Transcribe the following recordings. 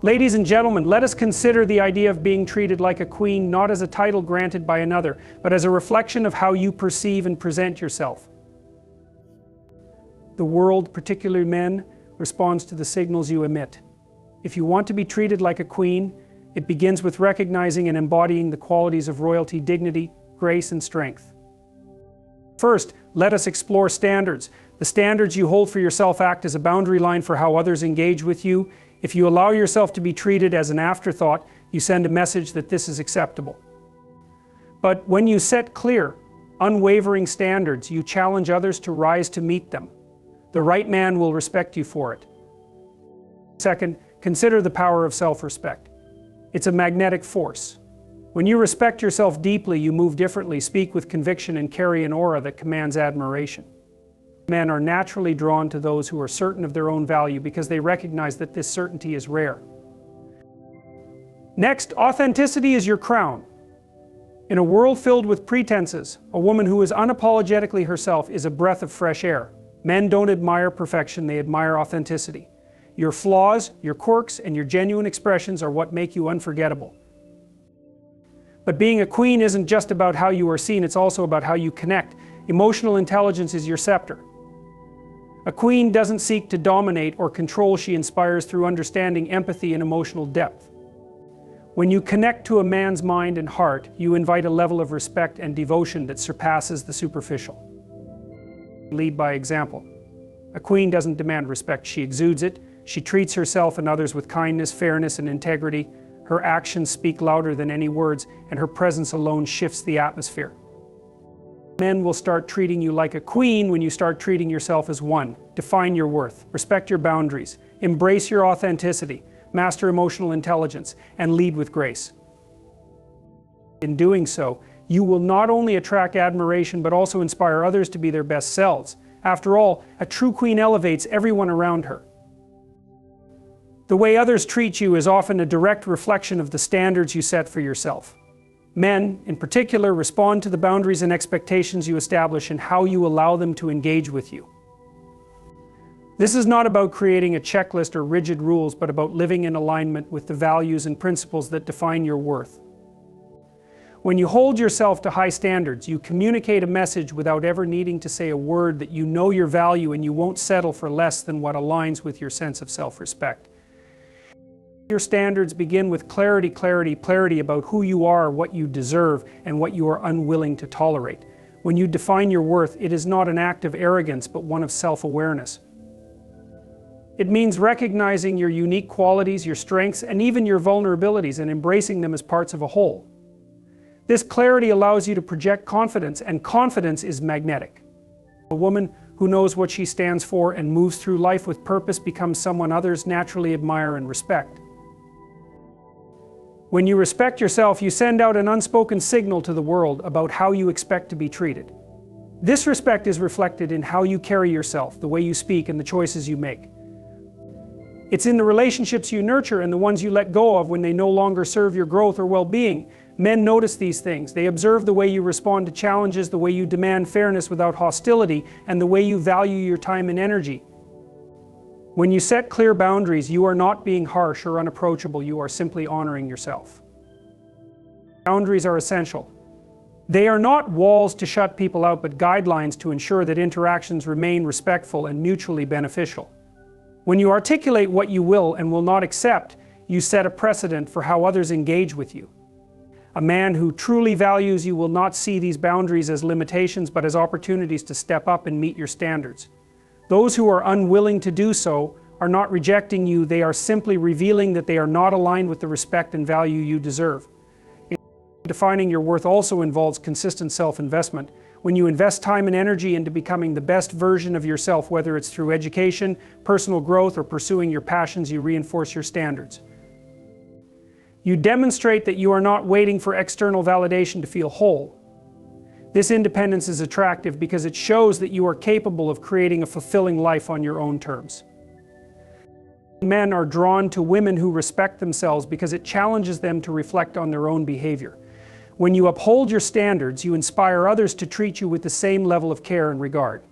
Ladies and gentlemen, let us consider the idea of being treated like a queen not as a title granted by another, but as a reflection of how you perceive and present yourself. The world, particularly men, responds to the signals you emit. If you want to be treated like a queen, it begins with recognizing and embodying the qualities of royalty, dignity, grace, and strength. First, let us explore standards. The standards you hold for yourself act as a boundary line for how others engage with you. If you allow yourself to be treated as an afterthought, you send a message that this is acceptable. But when you set clear, unwavering standards, you challenge others to rise to meet them. The right man will respect you for it. Second, consider the power of self-respect. It's a magnetic force. When you respect yourself deeply, you move differently, speak with conviction, and carry an aura that commands admiration. Men are naturally drawn to those who are certain of their own value because they recognize that this certainty is rare. Next, authenticity is your crown. In a world filled with pretenses, a woman who is unapologetically herself is a breath of fresh air. Men don't admire perfection, they admire authenticity. Your flaws, your quirks, and your genuine expressions are what make you unforgettable. But being a queen isn't just about how you are seen, it's also about how you connect. Emotional intelligence is your scepter. A queen doesn't seek to dominate or control, she inspires through understanding, empathy, and emotional depth. When you connect to a man's mind and heart, you invite a level of respect and devotion that surpasses the superficial. Lead by example. A queen doesn't demand respect, she exudes it. She treats herself and others with kindness, fairness, and integrity. Her actions speak louder than any words, and her presence alone shifts the atmosphere. Men will start treating you like a queen when you start treating yourself as one. Define your worth, respect your boundaries, embrace your authenticity, master emotional intelligence, and lead with grace. In doing so, you will not only attract admiration but also inspire others to be their best selves. After all, a true queen elevates everyone around her. The way others treat you is often a direct reflection of the standards you set for yourself. Men, in particular, respond to the boundaries and expectations you establish and how you allow them to engage with you. This is not about creating a checklist or rigid rules, but about living in alignment with the values and principles that define your worth. When you hold yourself to high standards, you communicate a message without ever needing to say a word that you know your value and you won't settle for less than what aligns with your sense of self-respect. Your standards begin with clarity about who you are, what you deserve, and what you are unwilling to tolerate. When you define your worth, it is not an act of arrogance, but one of self-awareness. It means recognizing your unique qualities, your strengths, and even your vulnerabilities, and embracing them as parts of a whole. This clarity allows you to project confidence, and confidence is magnetic. A woman who knows what she stands for and moves through life with purpose becomes someone others naturally admire and respect. When you respect yourself, you send out an unspoken signal to the world about how you expect to be treated. This respect is reflected in how you carry yourself, the way you speak, and the choices you make. It's in the relationships you nurture and the ones you let go of when they no longer serve your growth or well-being. Men notice these things. They observe the way you respond to challenges, the way you demand fairness without hostility, and the way you value your time and energy. When you set clear boundaries, you are not being harsh or unapproachable, you are simply honoring yourself. Boundaries are essential. They are not walls to shut people out, but guidelines to ensure that interactions remain respectful and mutually beneficial. When you articulate what you will and will not accept, you set a precedent for how others engage with you. A man who truly values you will not see these boundaries as limitations, but as opportunities to step up and meet your standards. Those who are unwilling to do so are not rejecting you, they are simply revealing that they are not aligned with the respect and value you deserve. Defining your worth also involves consistent self-investment. When you invest time and energy into becoming the best version of yourself, whether it's through education, personal growth, or pursuing your passions, you reinforce your standards. You demonstrate that you are not waiting for external validation to feel whole. This independence is attractive because it shows that you are capable of creating a fulfilling life on your own terms. Men are drawn to women who respect themselves because it challenges them to reflect on their own behavior. When you uphold your standards, you inspire others to treat you with the same level of care and regard.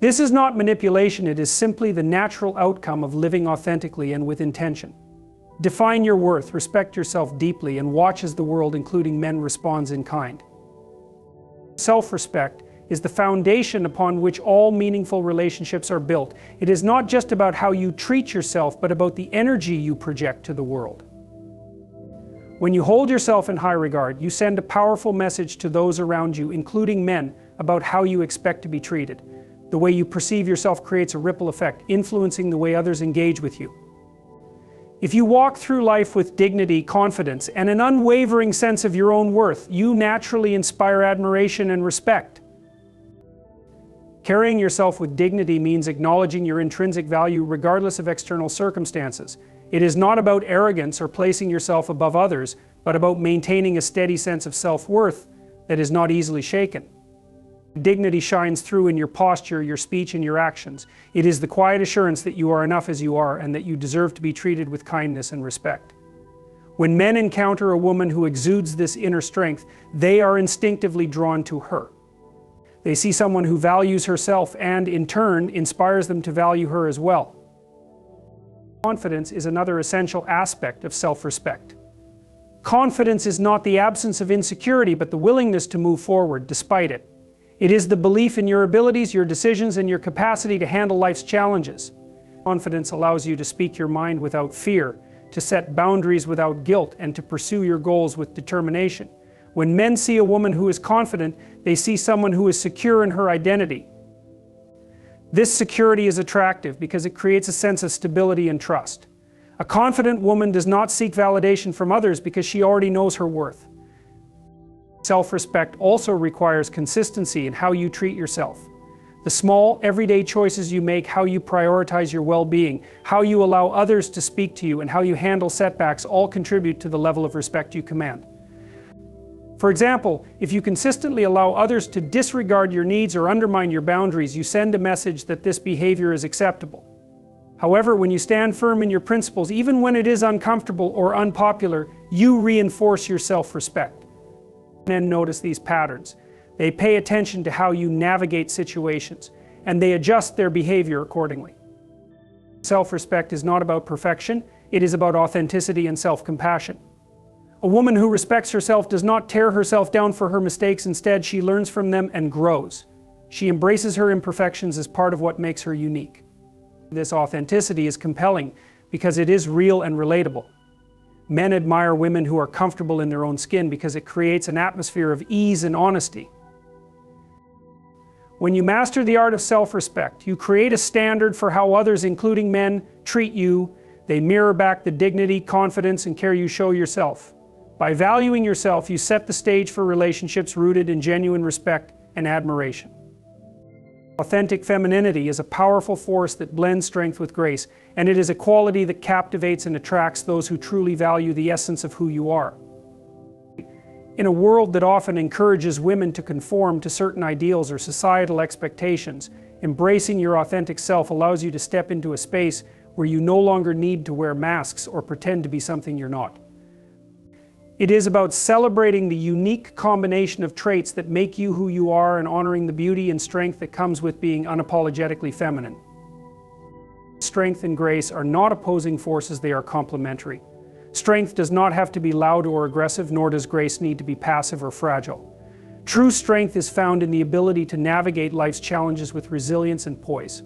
This is not manipulation, it is simply the natural outcome of living authentically and with intention. Define your worth, respect yourself deeply, and watch as the world, including men, responds in kind. Self-respect is the foundation upon which all meaningful relationships are built. It is not just about how you treat yourself, but about the energy you project to the world. When you hold yourself in high regard, you send a powerful message to those around you, including men, about how you expect to be treated. The way you perceive yourself creates a ripple effect, influencing the way others engage with you. If you walk through life with dignity, confidence, and an unwavering sense of your own worth, you naturally inspire admiration and respect. Carrying yourself with dignity means acknowledging your intrinsic value regardless of external circumstances. It is not about arrogance or placing yourself above others, but about maintaining a steady sense of self-worth that is not easily shaken. Dignity shines through in your posture, your speech, and your actions. It is the quiet assurance that you are enough as you are and that you deserve to be treated with kindness and respect. When men encounter a woman who exudes this inner strength, they are instinctively drawn to her. They see someone who values herself and, in turn, inspires them to value her as well. Confidence is another essential aspect of self-respect. Confidence is not the absence of insecurity, but the willingness to move forward despite it. It is the belief in your abilities, your decisions, and your capacity to handle life's challenges. Confidence allows you to speak your mind without fear, to set boundaries without guilt, and to pursue your goals with determination. When men see a woman who is confident, they see someone who is secure in her identity. This security is attractive because it creates a sense of stability and trust. A confident woman does not seek validation from others because she already knows her worth. Self-respect also requires consistency in how you treat yourself. The small, everyday choices you make, how you prioritize your well-being, how you allow others to speak to you, and how you handle setbacks all contribute to the level of respect you command. For example, if you consistently allow others to disregard your needs or undermine your boundaries, you send a message that this behavior is acceptable. However, when you stand firm in your principles, even when it is uncomfortable or unpopular, you reinforce your self-respect. Men notice these patterns. They pay attention to how you navigate situations, and they adjust their behavior accordingly. Self-respect is not about perfection, it is about authenticity and self-compassion. A woman who respects herself does not tear herself down for her mistakes. Instead, she learns from them and grows. She embraces her imperfections as part of what makes her unique. This authenticity is compelling because it is real and relatable. Men admire women who are comfortable in their own skin because it creates an atmosphere of ease and honesty. When you master the art of self-respect, you create a standard for how others, including men, treat you. They mirror back the dignity, confidence, and care you show yourself. By valuing yourself, you set the stage for relationships rooted in genuine respect and admiration. Authentic femininity is a powerful force that blends strength with grace, and it is a quality that captivates and attracts those who truly value the essence of who you are. In a world that often encourages women to conform to certain ideals or societal expectations, embracing your authentic self allows you to step into a space where you no longer need to wear masks or pretend to be something you're not. It is about celebrating the unique combination of traits that make you who you are and honoring the beauty and strength that comes with being unapologetically feminine. Strength and grace are not opposing forces, they are complementary. Strength does not have to be loud or aggressive, nor does grace need to be passive or fragile. True strength is found in the ability to navigate life's challenges with resilience and poise.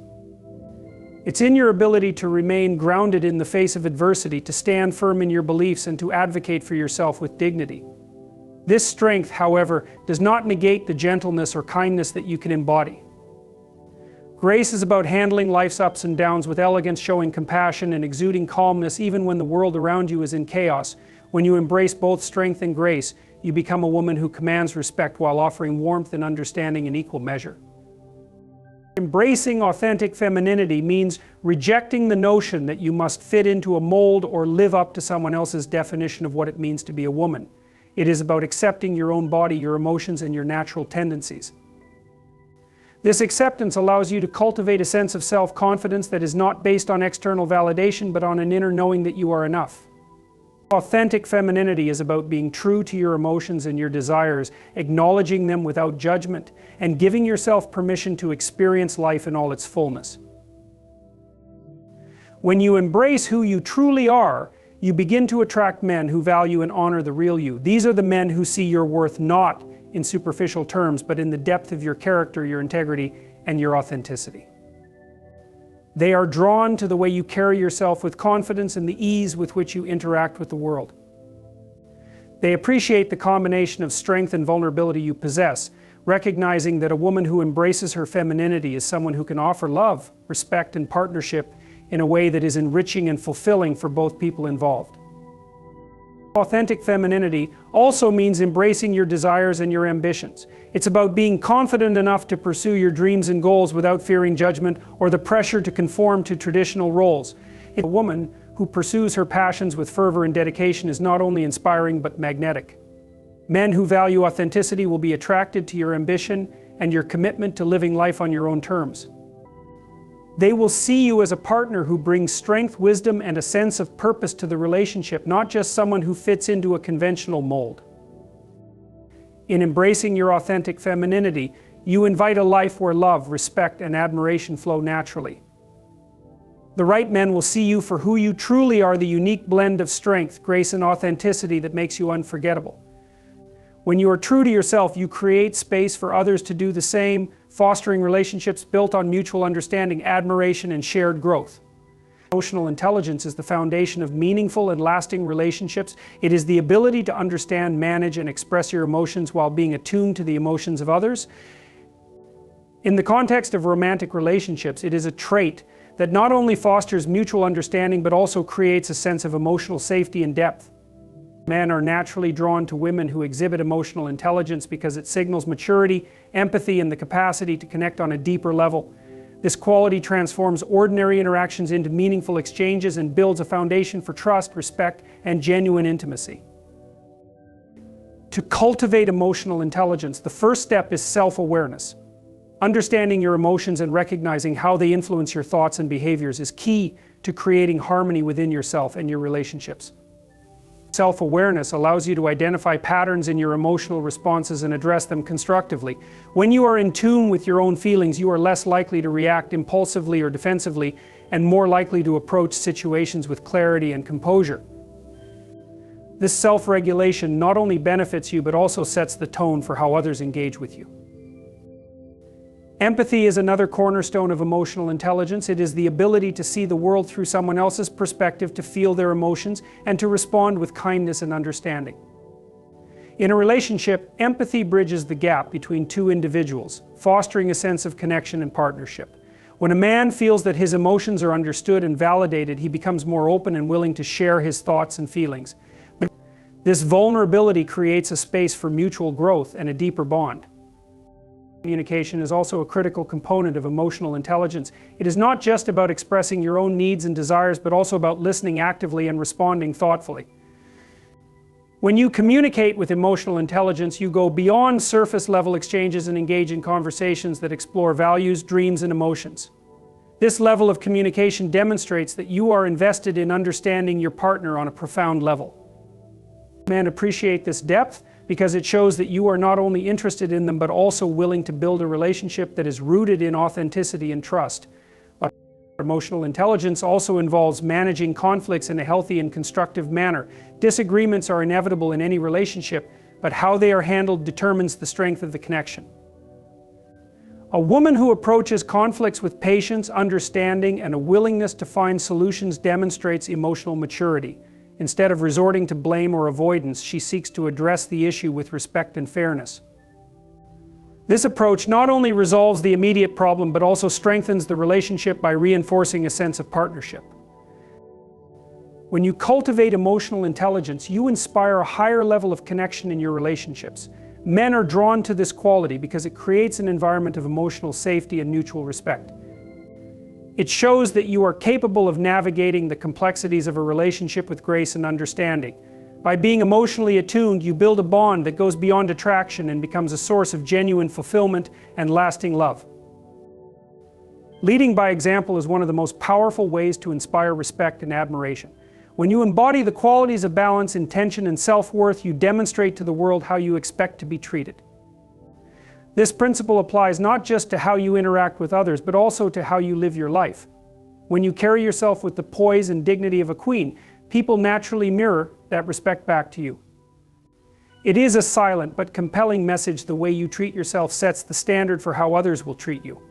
It's in your ability to remain grounded in the face of adversity, to stand firm in your beliefs, and to advocate for yourself with dignity. This strength, however, does not negate the gentleness or kindness that you can embody. Grace is about handling life's ups and downs with elegance, showing compassion and exuding calmness even when the world around you is in chaos. When you embrace both strength and grace, you become a woman who commands respect while offering warmth and understanding in equal measure. Embracing authentic femininity means rejecting the notion that you must fit into a mold or live up to someone else's definition of what it means to be a woman. It is about accepting your own body, your emotions, and your natural tendencies. This acceptance allows you to cultivate a sense of self-confidence that is not based on external validation, but on an inner knowing that you are enough. Authentic femininity is about being true to your emotions and your desires, acknowledging them without judgment, and giving yourself permission to experience life in all its fullness. When you embrace who you truly are, you begin to attract men who value and honor the real you. These are the men who see your worth not in superficial terms, but in the depth of your character, your integrity, and your authenticity. They are drawn to the way you carry yourself with confidence and the ease with which you interact with the world. They appreciate the combination of strength and vulnerability you possess, recognizing that a woman who embraces her femininity is someone who can offer love, respect, and partnership in a way that is enriching and fulfilling for both people involved. Authentic femininity also means embracing your desires and your ambitions. It's about being confident enough to pursue your dreams and goals without fearing judgment or the pressure to conform to traditional roles. A woman who pursues her passions with fervor and dedication is not only inspiring but magnetic. Men who value authenticity will be attracted to your ambition and your commitment to living life on your own terms. They will see you as a partner who brings strength, wisdom, and a sense of purpose to the relationship, not just someone who fits into a conventional mold. In embracing your authentic femininity, you invite a life where love, respect, and admiration flow naturally. The right men will see you for who you truly are, the unique blend of strength, grace, and authenticity that makes you unforgettable. When you are true to yourself, you create space for others to do the same, fostering relationships built on mutual understanding, admiration, and shared growth. Emotional intelligence is the foundation of meaningful and lasting relationships. It is the ability to understand, manage, and express your emotions while being attuned to the emotions of others. In the context of romantic relationships, it is a trait that not only fosters mutual understanding but also creates a sense of emotional safety and depth. Men are naturally drawn to women who exhibit emotional intelligence because it signals maturity, empathy, and the capacity to connect on a deeper level. This quality transforms ordinary interactions into meaningful exchanges and builds a foundation for trust, respect, and genuine intimacy. To cultivate emotional intelligence, the first step is self-awareness. Understanding your emotions and recognizing how they influence your thoughts and behaviors is key to creating harmony within yourself and your relationships. Self-awareness allows you to identify patterns in your emotional responses and address them constructively. When you are in tune with your own feelings, you are less likely to react impulsively or defensively, and more likely to approach situations with clarity and composure. This self-regulation not only benefits you, but also sets the tone for how others engage with you. Empathy is another cornerstone of emotional intelligence. It is the ability to see the world through someone else's perspective, to feel their emotions, and to respond with kindness and understanding. In a relationship, empathy bridges the gap between two individuals, fostering a sense of connection and partnership. When a man feels that his emotions are understood and validated, he becomes more open and willing to share his thoughts and feelings. This vulnerability creates a space for mutual growth and a deeper bond. Communication is also a critical component of emotional intelligence. It is not just about expressing your own needs and desires, but also about listening actively and responding thoughtfully. When you communicate with emotional intelligence, you go beyond surface-level exchanges and engage in conversations that explore values, dreams, and emotions. This level of communication demonstrates that you are invested in understanding your partner on a profound level. Men appreciate this depth because it shows that you are not only interested in them but also willing to build a relationship that is rooted in authenticity and trust. But emotional intelligence also involves managing conflicts in a healthy and constructive manner. Disagreements are inevitable in any relationship, but how they are handled determines the strength of the connection. A woman who approaches conflicts with patience, understanding, and a willingness to find solutions demonstrates emotional maturity. Instead of resorting to blame or avoidance, she seeks to address the issue with respect and fairness. This approach not only resolves the immediate problem, but also strengthens the relationship by reinforcing a sense of partnership. When you cultivate emotional intelligence, you inspire a higher level of connection in your relationships. Men are drawn to this quality because it creates an environment of emotional safety and mutual respect. It shows that you are capable of navigating the complexities of a relationship with grace and understanding. By being emotionally attuned, you build a bond that goes beyond attraction and becomes a source of genuine fulfillment and lasting love. Leading by example is one of the most powerful ways to inspire respect and admiration. When you embody the qualities of balance, intention, and self-worth, you demonstrate to the world how you expect to be treated. This principle applies not just to how you interact with others, but also to how you live your life. When you carry yourself with the poise and dignity of a queen, people naturally mirror that respect back to you. It is a silent but compelling message. The way you treat yourself sets the standard for how others will treat you.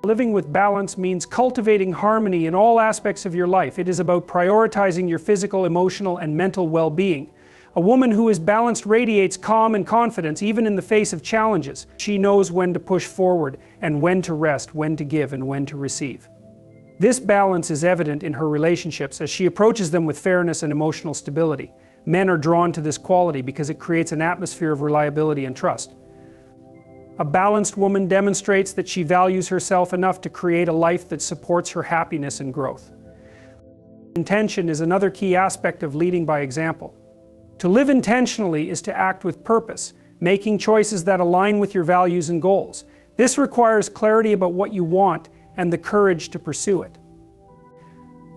Living with balance means cultivating harmony in all aspects of your life. It is about prioritizing your physical, emotional, and mental well-being. A woman who is balanced radiates calm and confidence even in the face of challenges. She knows when to push forward and when to rest, when to give and when to receive. This balance is evident in her relationships as she approaches them with fairness and emotional stability. Men are drawn to this quality because it creates an atmosphere of reliability and trust. A balanced woman demonstrates that she values herself enough to create a life that supports her happiness and growth. Intention is another key aspect of leading by example. To live intentionally is to act with purpose, making choices that align with your values and goals. This requires clarity about what you want and the courage to pursue it.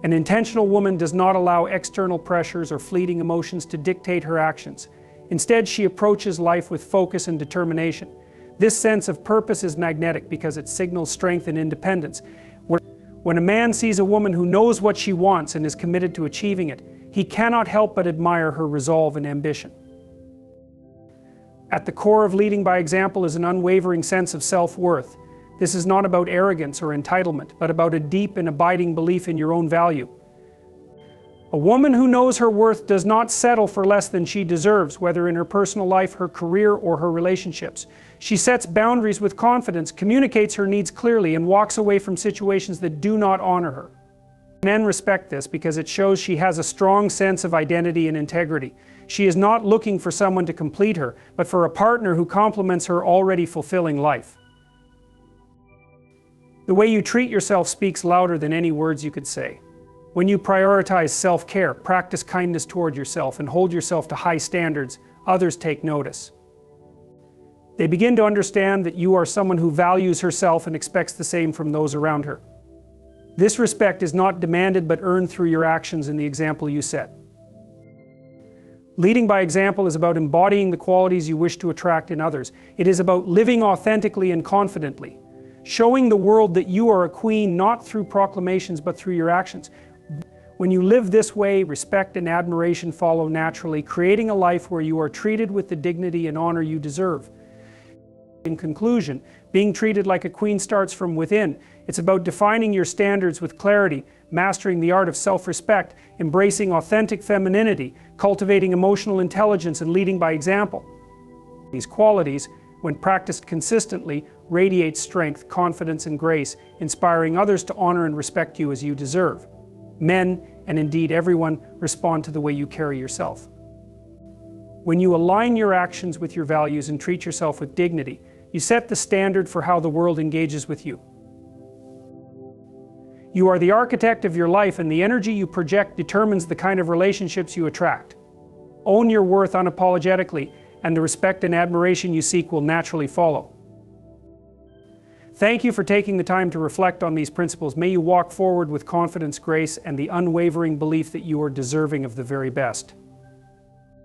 An intentional woman does not allow external pressures or fleeting emotions to dictate her actions. Instead, she approaches life with focus and determination. This sense of purpose is magnetic because it signals strength and independence. When a man sees a woman who knows what she wants and is committed to achieving it, he cannot help but admire her resolve and ambition. At the core of leading by example is an unwavering sense of self-worth. This is not about arrogance or entitlement, but about a deep and abiding belief in your own value. A woman who knows her worth does not settle for less than she deserves, whether in her personal life, her career, or her relationships. She sets boundaries with confidence, communicates her needs clearly, and walks away from situations that do not honor her. Men respect this because it shows she has a strong sense of identity and integrity. She is not looking for someone to complete her, but for a partner who complements her already fulfilling life. The way you treat yourself speaks louder than any words you could say. When you prioritize self-care, practice kindness toward yourself, and hold yourself to high standards, others take notice. They begin to understand that you are someone who values herself and expects the same from those around her. This respect is not demanded but earned through your actions and the example you set. Leading by example is about embodying the qualities you wish to attract in others. It is about living authentically and confidently, showing the world that you are a queen not through proclamations but through your actions. When you live this way, respect and admiration follow naturally, creating a life where you are treated with the dignity and honor you deserve. In conclusion, being treated like a queen starts from within. It's about defining your standards with clarity, mastering the art of self-respect, embracing authentic femininity, cultivating emotional intelligence, and leading by example. These qualities, when practiced consistently, radiate strength, confidence, and grace, inspiring others to honor and respect you as you deserve. Men, and indeed everyone, respond to the way you carry yourself. When you align your actions with your values and treat yourself with dignity, you set the standard for how the world engages with you. You are the architect of your life, and the energy you project determines the kind of relationships you attract. Own your worth unapologetically, and the respect and admiration you seek will naturally follow. Thank you for taking the time to reflect on these principles. May you walk forward with confidence, grace, and the unwavering belief that you are deserving of the very best.